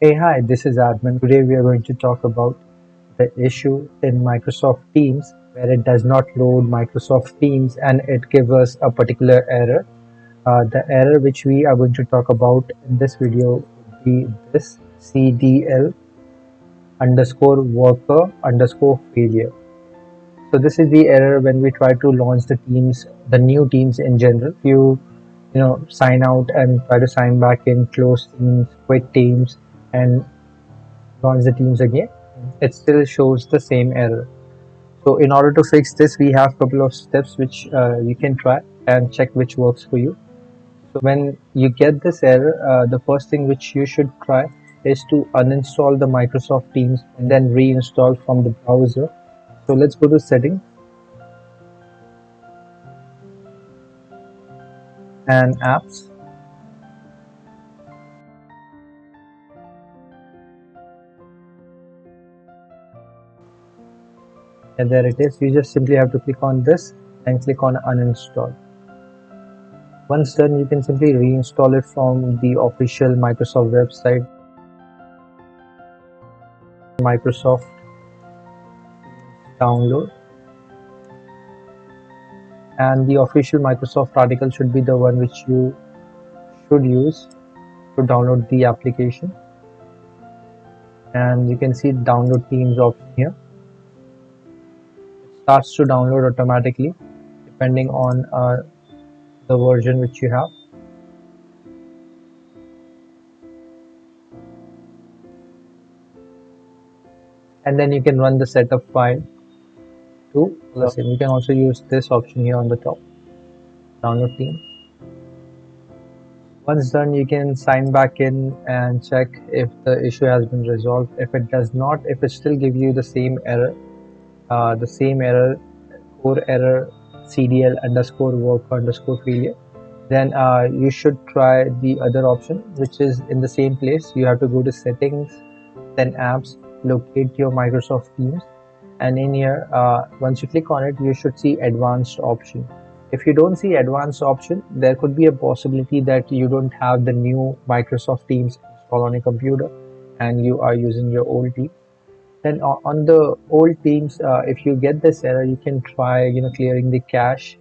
Hey, hi, this is Admin. Today we are going to talk about the issue in Microsoft Teams where it does not load Microsoft Teams and it gives us a particular error. The error which we are going to talk about in this video would be this CDL underscore worker underscore failure. So this is the error when we try to launch the teams, the new teams in general. You sign out and try to sign back in, close teams, quit teams, and launch the teams again, it still shows the same error. So in order to fix this, we have a couple of steps which you can try and check which works for you. So when you get this error, the first thing which you should try is to uninstall the Microsoft Teams and then reinstall from the browser. So let's go to settings and apps. And there it is. You just simply have to click on this and click on uninstall. Once done, you can simply reinstall it from the official Microsoft website. Microsoft download, and the official Microsoft article should be the one which you should use to download the application. And you can see download Teams option here. It starts to download automatically depending on the version which you have. And then you can run the setup file to listen. You can also use this option here on the top, download Teams. Once done, you can sign back in and check if the issue has been resolved. If it does not, if it still gives you the same error, CoreError CDL underscore worker underscore failure, then you should try the other option, which is in the same place. You have to go to settings, then apps, locate your Microsoft Teams, and in here, once you click on it, you should see advanced option. If you don't see advanced option, there could be a possibility that you don't have the new Microsoft Teams installed on your computer and you are using your old team. Then on the old teams, if you get this error, you can try clearing the cache.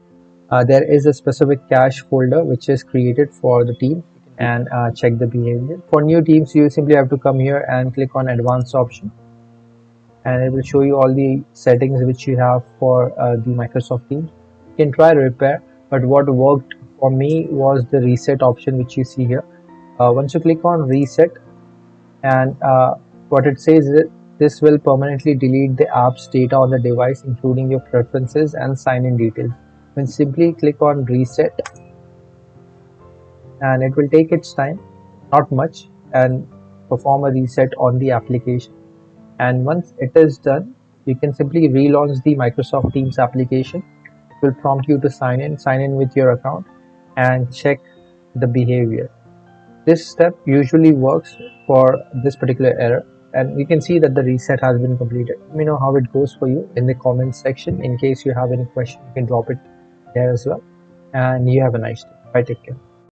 There is a specific cache folder which is created for the team, and check the behavior. For new teams, you simply have to come here and click on advanced option, and it will show you all the settings which you have for the Microsoft Teams. You can try repair, but what worked for me was the reset option which you see here. Once you click on reset, and what it says is this will permanently delete the app's data on the device, including your preferences and sign-in details. Then simply click on reset, and it will take its time, not much, and perform a reset on the application. And once it is done, you can simply relaunch the Microsoft Teams application. It will prompt you to sign in with your account and check the behavior. This step usually works for this particular error, and you can see that the reset has been completed. Let me know how it goes for you in the comments section. In case you have any question, you can drop it there as well. And you have a nice day. Bye, take care.